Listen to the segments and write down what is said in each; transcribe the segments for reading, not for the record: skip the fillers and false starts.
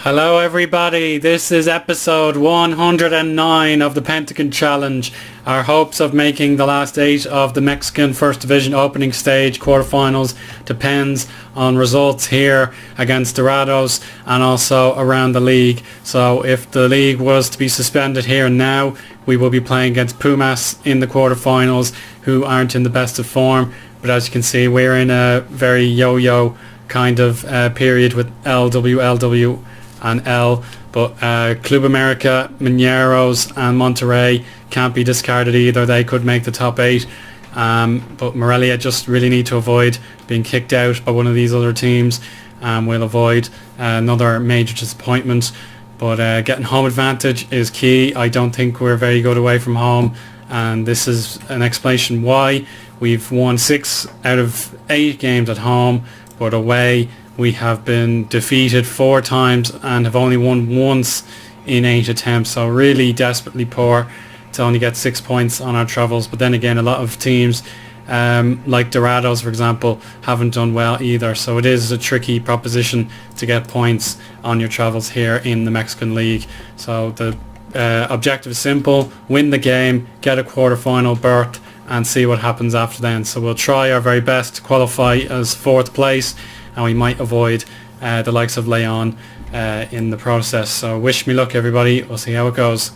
Hello everybody, this is episode 109 of the Pentagon Challenge. Our hopes of making the last 8 of the Mexican First Division opening stage quarterfinals depends on results here against Dorados and also around the league. So if the league was to be suspended here and now, we will be playing against Pumas in the quarterfinals, who aren't in the best of form. But as you can see, we're in a very yo-yo kind of period with LW and L, but Club America, Mineros and Monterrey can't be discarded either. They could make the top 8, but Morelia just really need to avoid being kicked out by one of these other teams. We'll avoid another major disappointment, but getting home advantage is key. I don't think we're very good away from home, and this is an explanation why. We've won 6 out of 8 games at home, but away we have been defeated 4 times and have only won once in 8 attempts. So really desperately poor to only get 6 points on our travels. But then again, a lot of teams like Dorados, for example, haven't done well either. So it is a tricky proposition to get points on your travels here in the Mexican League. So the objective is simple: win the game, get a quarterfinal berth, and see what happens after then. So we'll try our very best to qualify as 4th place, and we might avoid the likes of Leon in the process. So wish me luck everybody, we'll see how it goes.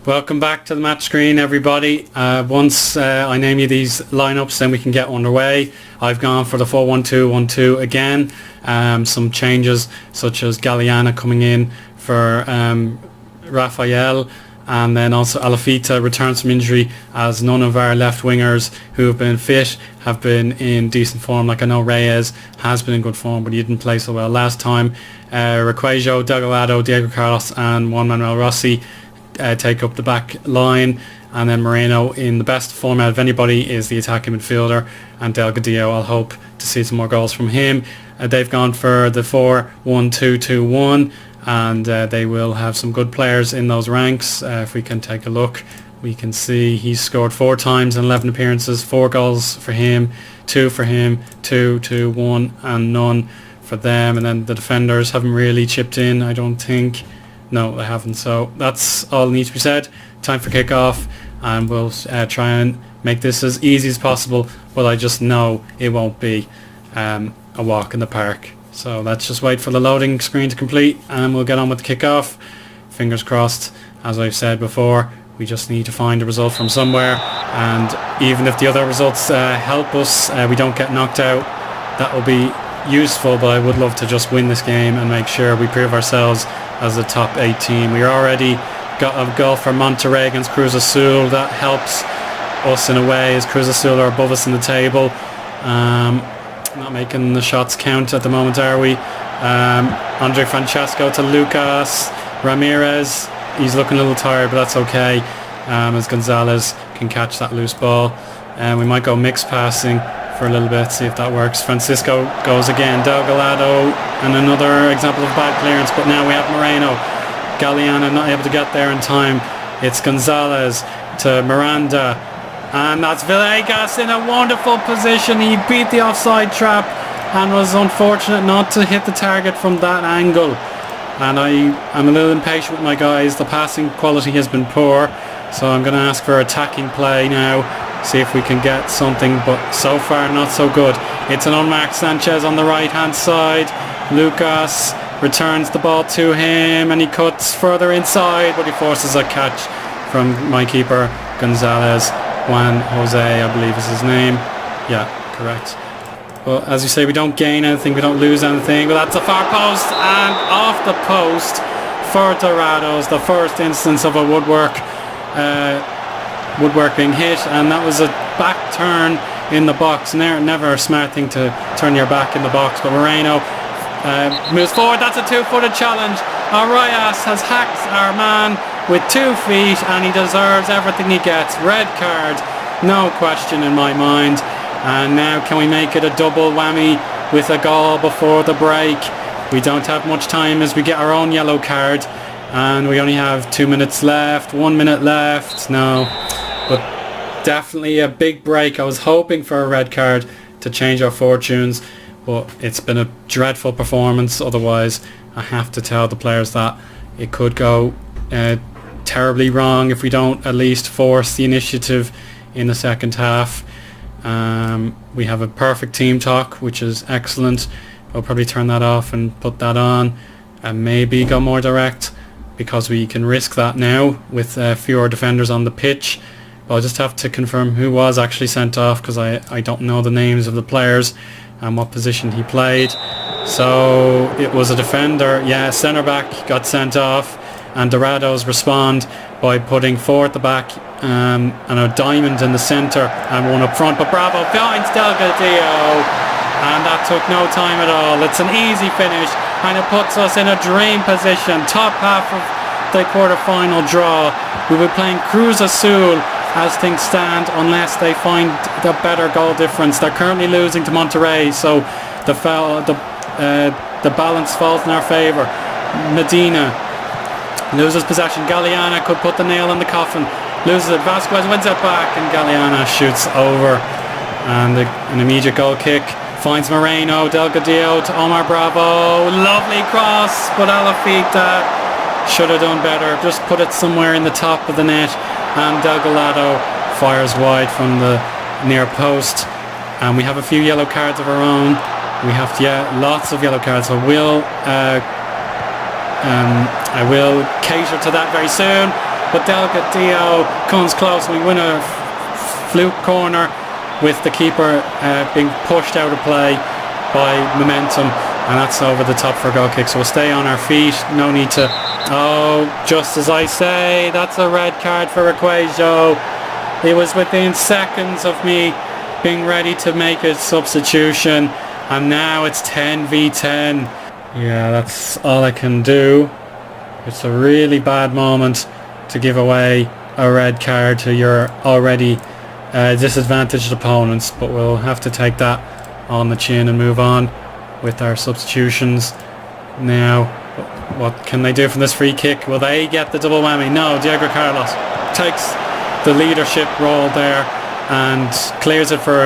Welcome back to the match screen everybody. Once I name you these lineups, then we can get underway. I've gone for the 4-1-2-1-2 again. Some changes such as Galeana coming in for Rafael, and then also Alafita returns from injury, as none of our left wingers who have been fit have been in decent form. Like, I know Reyes has been in good form, but he didn't play so well last time. Requejo, Delgado, Diego Carlos and Juan Manuel Rossi take up the back line, and then Moreno, in the best form out of anybody, is the attacking midfielder, and Delgadillo, I'll hope to see some more goals from him. They've gone for the 4-1-2-2-1, and they will have some good players in those ranks. If we can take a look, we can see he's scored 4 times in 11 appearances, 4 goals for him, 2 for him, 2, 1 and none for them. And then the defenders haven't really chipped in, I don't think. No, they haven't. So that's all that needs to be said. Time for kick-off, and we'll try and make this as easy as possible, but I just know it won't be a walk in the park. So let's just wait for the loading screen to complete, and we'll get on with the kick-off. Fingers crossed. As I've said before, we just need to find a result from somewhere, and even if the other results help us, we don't get knocked out, that will be useful. But I would love to just win this game and make sure we prove ourselves as a top 8 team. We already got a goal for Monterrey against Cruz Azul. That helps us in a way, as Cruz Azul are above us in the table. Not making the shots count at the moment, are we? Andre Francesco to Lucas Ramirez. He's looking a little tired, but that's okay, as Gonzalez can catch that loose ball. We might go mixed passing for a little bit, see if that works. Francisco goes again. Delgado, and another example of bad clearance, but now we have Moreno. Galeana not able to get there in time. It's Gonzalez to Miranda, and that's Villegas in a wonderful position. He beat the offside trap and was unfortunate not to hit the target from that angle. And I'm a little impatient with my guys. The passing quality has been poor, so I'm going to ask for attacking play now, see if we can get something, but so far not so good. It's an unmarked Sanchez on the right hand side. Lucas returns the ball to him, and he cuts further inside, but he forces a catch from my keeper Gonzalez. Juan Jose, I believe is his name. Yeah, correct. Well, as you say, we don't gain anything, we don't lose anything, but that's a far post, and off the post for Dorados. The first instance of a woodwork being hit, and that was a back turn in the box. Never a smart thing to turn your back in the box, but Moreno moves forward. That's a 2-footed challenge. Arrayas has hacked our man with 2 feet, and he deserves everything he gets. Red card, no question in my mind. And now can we make it a double whammy with a goal before the break? We don't have much time, as we get our own yellow card, and we only have 2 minutes left, 1 minute left. No, but definitely a big break. I was hoping for a red card to change our fortunes, but it's been a dreadful performance otherwise. I have to tell the players that it could go terribly wrong if we don't at least force the initiative in the second half. We have a perfect team talk, which is excellent. I'll probably turn that off and put that on and maybe go more direct, because we can risk that now with fewer defenders on the pitch. But I'll just have to confirm who was actually sent off, because I don't know the names of the players and what position he played. So it was a defender, centre back got sent off, and Dorados respond by putting four at the back and a diamond in the centre and one up front. But Bravo finds Delgadillo, and that took no time at all. It's an easy finish, and it puts us in a dream position, top half of the quarter-final draw. We will be playing Cruz Azul as things stand, unless they find the better goal difference. They're currently losing to Monterrey, so the balance falls in our favour. Medina loses possession. Galeana could put the nail in the coffin. Loses it. Vasquez wins it back, and Galeana shoots over. And an immediate goal kick finds Moreno. Delgadillo to Omar Bravo. Lovely cross, but Alafita should have done better. Just put it somewhere in the top of the net. And Delgado fires wide from the near post. And we have a few yellow cards of our own. We have lots of yellow cards. So I will cater to that very soon. But Delgadillo comes close. We win a fluke corner with the keeper being pushed out of play by momentum, and that's over the top for a goal kick. So we'll stay on our feet. No need to... Oh, just as I say, that's a red card for Requajo. It was within seconds of me being ready to make a substitution, and now it's 10v10. Yeah, that's all I can do. It's a really bad moment to give away a red card to your already disadvantaged opponents, but we'll have to take that on the chin and move on with our substitutions. Now, what can they do from this free kick? Will they get the double whammy? No, Diego Carlos takes the leadership role there and clears it for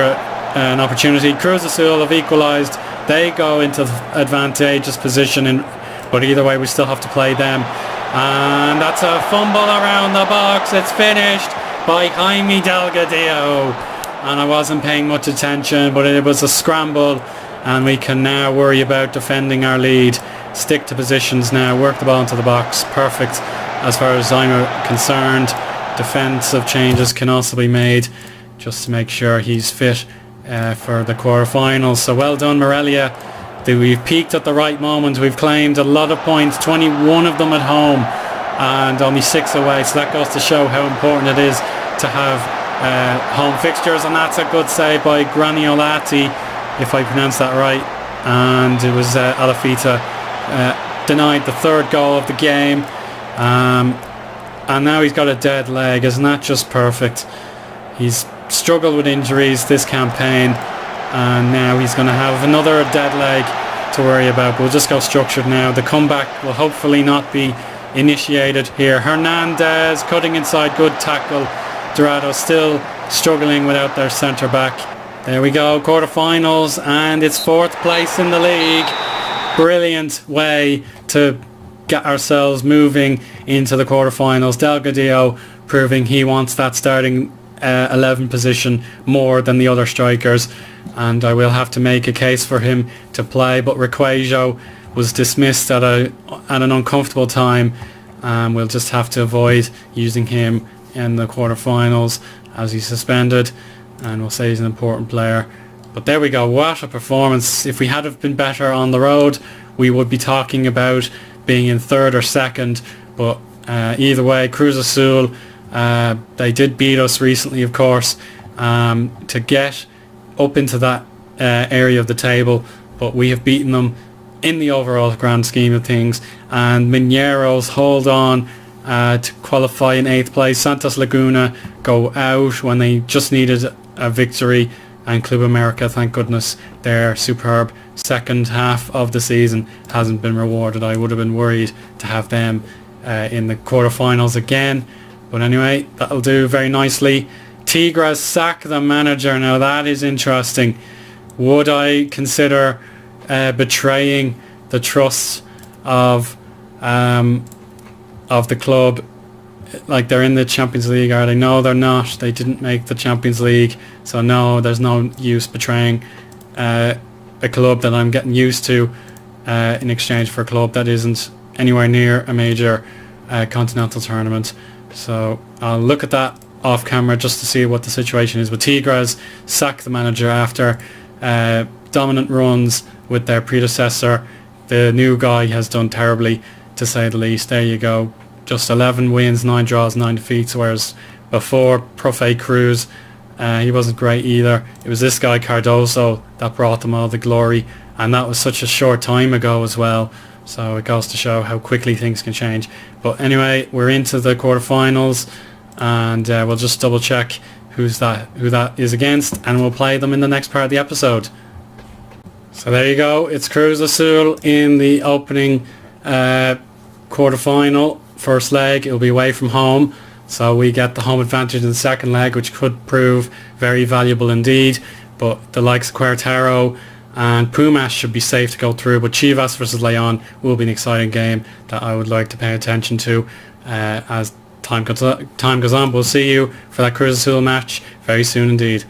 an opportunity. Cruz Azul have equalised. They go into advantageous position, but either way we still have to play them. And that's a fumble around the box. It's finished by Jaime Delgadillo. And I wasn't paying much attention, but it was a scramble, and we can now worry about defending our lead. Stick to positions now, work the ball into the box. Perfect as far as I'm concerned. Defensive changes can also be made just to make sure he's fit for the quarterfinals. So well done, Morelia. We've peaked at the right moment. We've claimed a lot of points, 21 of them at home and only 6 away. So that goes to show how important it is to have home fixtures, and that's a good save by Graniolati, if I pronounce that right. And it was Alafita denied the third goal of the game, and now he's got a dead leg. Isn't that just perfect? He's struggled with injuries this campaign, and now he's going to have another dead leg to worry about. We'll just go structured now. The comeback will hopefully not be initiated here. Hernandez cutting inside, good tackle. Dorados still struggling without their centre back. There we go, quarterfinals, and it's 4th place in the league. Brilliant way to get ourselves moving into the quarterfinals. Delgadillo proving he wants that starting 11 position more than the other strikers, and I will have to make a case for him to play. But Requajo was dismissed at an uncomfortable time. We'll just have to avoid using him in the quarterfinals as he's suspended, and we'll say he's an important player. But there we go, what a performance. If we had have been better on the road, we would be talking about being in 3rd or 2nd, but either way, Cruz Azul, they did beat us recently, of course, to get up into that area of the table, but we have beaten them in the overall grand scheme of things. And Mineros hold on to qualify in 8th place. Santos Laguna go out when they just needed a victory, and Club America, thank goodness, their superb second half of the season hasn't been rewarded. I would have been worried to have them in the quarterfinals again, but anyway, that'll do very nicely. Tigres sack the manager. Now that is interesting. Would I consider betraying the trust of the club. Like, they're in the Champions League, are they? No, they're not. They didn't make the Champions League, so no, there's no use betraying a club that I'm getting used to in exchange for a club that isn't anywhere near a major continental tournament. So I'll look at that off camera just to see what the situation is. But Tigres sacked the manager after dominant runs with their predecessor. The new guy has done terribly, to say the least. There you go. Just 11 wins, 9 draws, 9 defeats, whereas before, Profe Cruz, he wasn't great either. It was this guy Cardoso that brought them all the glory, and that was such a short time ago as well. So it goes to show how quickly things can change. But anyway, we're into the quarterfinals, and we'll just double check who that is against, and we'll play them in the next part of the episode. So there you go. It's Cruz Azul in the opening quarterfinal. First leg, it'll be away from home, so we get the home advantage in the second leg, which could prove very valuable indeed. But the likes of Querétaro and Pumas should be safe to go through, but Chivas versus Leon will be an exciting game that I would like to pay attention to as time goes on. We'll see you for that Cruz Azul match very soon indeed.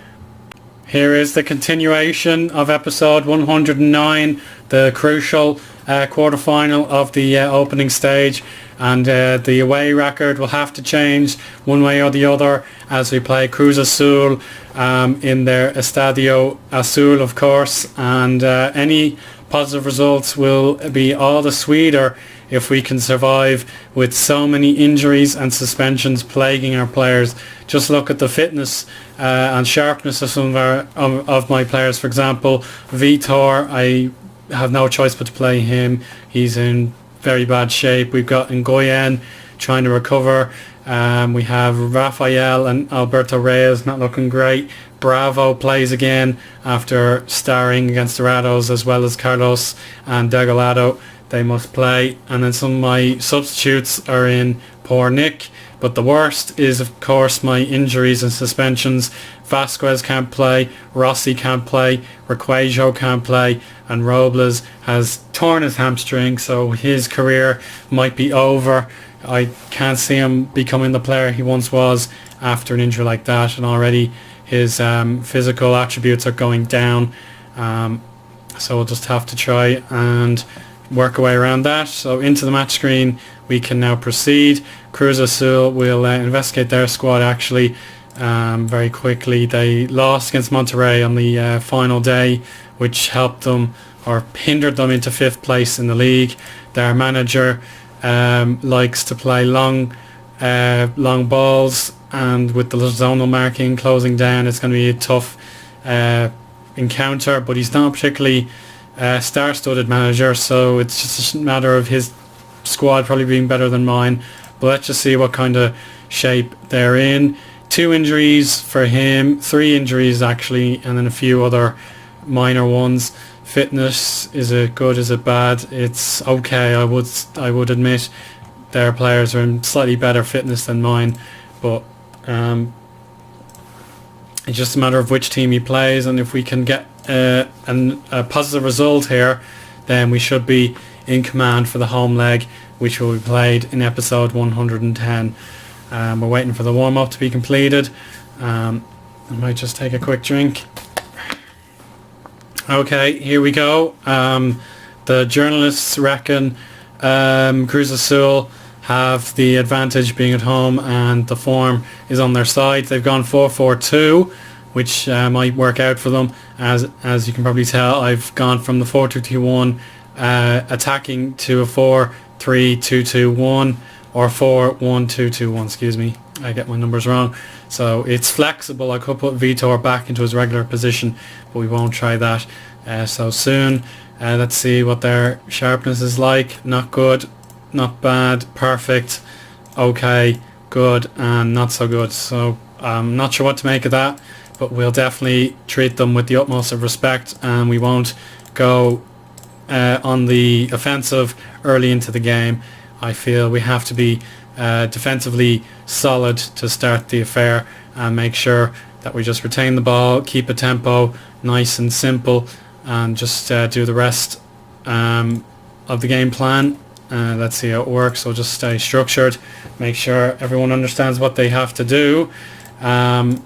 Here is the continuation of episode 109, the crucial quarter-final of the opening stage, and the away record will have to change one way or the other as we play Cruz Azul in their Estadio Azul, of course, and any positive results will be all the sweeter if we can survive with so many injuries and suspensions plaguing our players. Just look at the fitness and sharpness of some of my players. For example, Vitor, I have no choice but to play him. He's in very bad shape. We've got Ngoyen trying to recover. We have Rafael and Alberto Reyes not looking great. Bravo plays again after starring against Dorados, as well as Carlos and Degollado. They must play. And then some of my substitutes are in poor nick. But the worst is, of course, my injuries and suspensions. Vasquez can't play, Rossi can't play, Requajo can't play, and Robles has torn his hamstring, so his career might be over. I can't see him becoming the player he once was after an injury like that, and already his physical attributes are going down. So we'll just have to try and work our way around that. So into the match screen we can now proceed. Cruz Azul will investigate their squad actually very quickly. They lost against Monterrey on the final day, which helped them or hindered them into 5th place in the league. Their manager likes to play long balls, and with the zonal marking closing down, it's going to be a tough encounter, but he's not a particularly star-studded manager, so it's just a matter of his squad probably being better than mine. But let's just see what kind of shape they're in. 2 injuries for him, 3 injuries actually, and then a few other minor ones. Fitness, is it good, is it bad? It's okay. I would admit their players are in slightly better fitness than mine, but it's just a matter of which team he plays, and if we can get a positive result here, then we should be in command for the home leg, which will be played in episode 110. We're waiting for the warm-up to be completed. I might just take a quick drink. Okay, here we go. The journalists reckon Cruz Azul have the advantage being at home, and the form is on their side. They've gone 4-4-2, which might work out for them. As you can probably tell, I've gone from the 4-2-2-1 attacking to a 4-3-2-2-1 or 4-1-2-2-1, excuse me. I get my numbers wrong. So it's flexible. I could put Vitor back into his regular position, but we won't try that so soon. Let's see what their sharpness is like. Not good, not bad, perfect, okay, good, and not so good. So I'm not sure what to make of that, but we'll definitely treat them with the utmost of respect, and we won't go on the offensive early into the game. I feel we have to be defensively solid to start the affair and make sure that we just retain the ball, keep a tempo nice and simple, and just do the rest of the game plan Let's see how it works. So just stay structured, make sure everyone understands what they have to do, and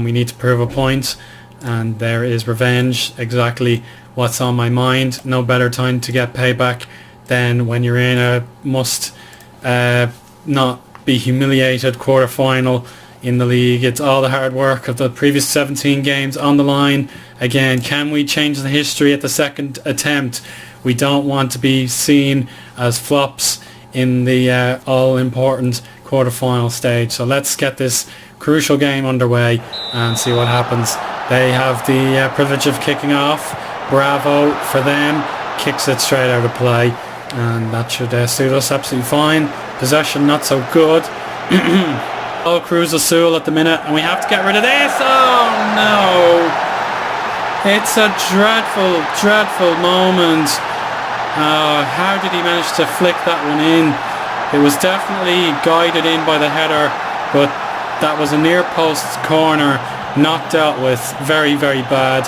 we need to prove a point, and there is revenge, exactly what's on my mind. No better time to get payback than when you're in a must not be humiliated quarter-final in the league. It's all the hard work of the previous 17 games on the line. Again, can we change the history at the second attempt? We don't want to be seen as flops in the all-important quarter-final stage. So let's get this crucial game underway and see what happens. They have the privilege of kicking off. Bravo for them. Kicks it straight out of play, and that should suit us absolutely fine. Possession not so good. Oh, Cruz Azul at the minute, and we have to get rid of this. Oh no! It's a dreadful, dreadful moment. How did he manage to flick that one in? It was definitely guided in by the header, but that was a near post corner, not dealt with. Very, very bad,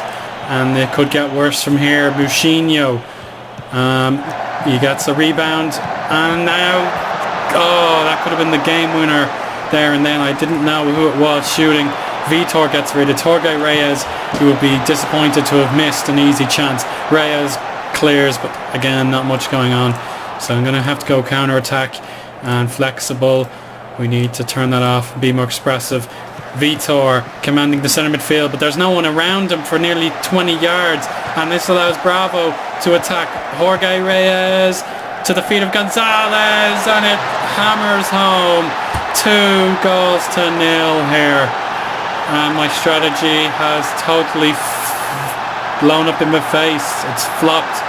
and it could get worse from here. Buchinho, he gets a rebound, and now, oh, that could have been the game winner there and then. I didn't know who it was shooting. Vitor gets rid of Torgay Reyes, who would be disappointed to have missed an easy chance. Reyes clears, but again, not much going on. So I'm going to have to go counter-attack and flexible. We need to turn that off, be more expressive. Vitor commanding the centre midfield, but there's no one around him for nearly 20 yards, and this allows Bravo to attack. Jorge Reyes to the feet of Gonzalez, and it hammers home. 2 goals to 0 here, and my strategy has totally blown up in my face. It's flopped.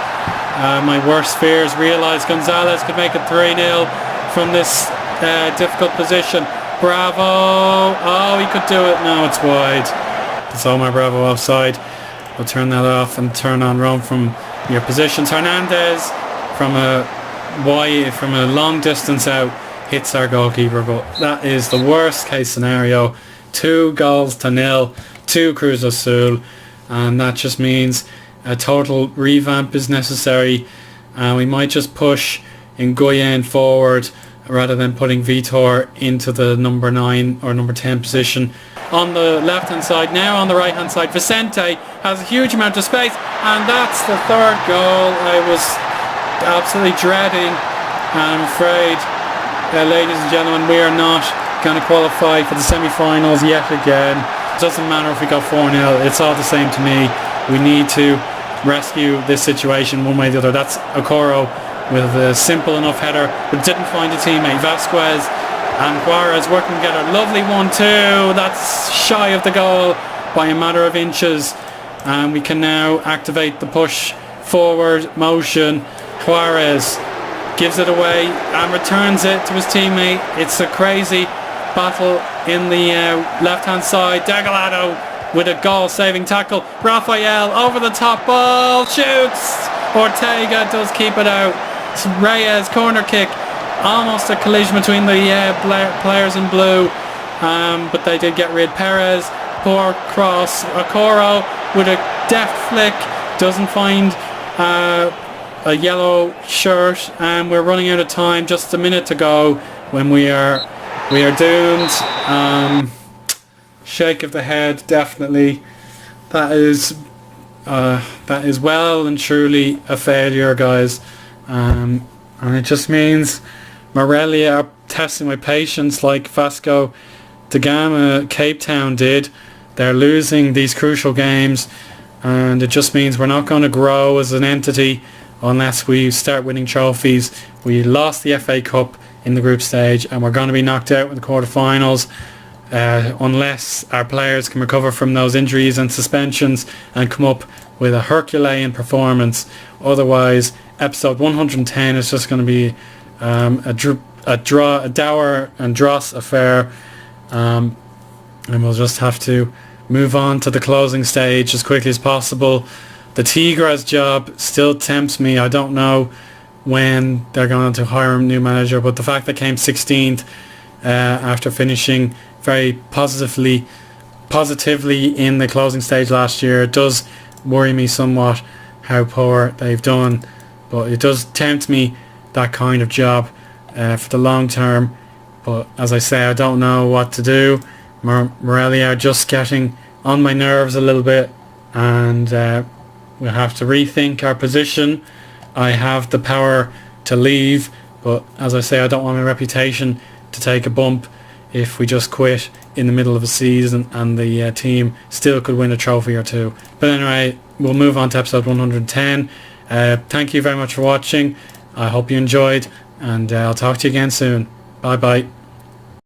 My worst fears realised. Gonzalez could make it 3-0 from this difficult position. Bravo! Oh, he could do it. No, it's wide. It's Omar Bravo offside. We'll turn that off and turn on Rome from your positions. Hernandez from a long distance out hits our goalkeeper, but that is the worst case scenario. 2 goals to 0 to Cruz Azul, and that just means a total revamp is necessary. We might just push Nguyen forward rather than putting Vitor into the number 9 or number 10 position. On the left hand side, now on the right hand side, Vicente has a huge amount of space, and that's the 3rd goal I was absolutely dreading. And I'm afraid, ladies and gentlemen, we are not going to qualify for the semi-finals yet again. It doesn't matter if we got 4-0, it's all the same to me. We need to rescue this situation one way or the other. That's Okoro with a simple enough header, but didn't find a teammate. Vasquez and Juarez working together. Lovely 1-2. That's shy of the goal by a matter of inches. And we can now activate the push forward motion. Juarez gives it away and returns it to his teammate. It's a crazy battle in the left hand side. Degalado with a goal saving tackle. Rafael over the top ball, shoots. Ortega does keep it out. Reyes corner kick, almost a collision between the players in blue, but they did get rid. Perez, poor cross. Okoro with a deft flick, doesn't find a yellow shirt, and we're running out of time. Just a minute to go when we are doomed. Shake of the head, definitely. That is well and truly a failure, guys. And it just means Morelia are testing my patience like Vasco da Gama, Cape Town did. They're losing these crucial games, and it just means we're not going to grow as an entity unless we start winning trophies. We lost the FA Cup in the group stage, and we're going to be knocked out in the quarterfinals unless our players can recover from those injuries and suspensions and come up with a Herculean performance. Otherwise, episode 110 is just going to be a dour and dross affair, and we'll just have to move on to the closing stage as quickly as possible. The Tigres job still tempts me. I don't know when they're going to hire a new manager, but the fact they came 16th after finishing very positively in the closing stage last year, it does worry me somewhat how poor they've done. But it does tempt me that kind of job for the long term. But as I say, I don't know what to do. Morelli are just getting on my nerves a little bit, and we'll have to rethink our position. I have the power to leave, but as I say, I don't want my reputation to take a bump if we just quit in the middle of a season and the team still could win a trophy or two. But anyway, we'll move on to episode 110. Thank you very much for watching. I hope you enjoyed, and I'll talk to you again soon. Bye bye.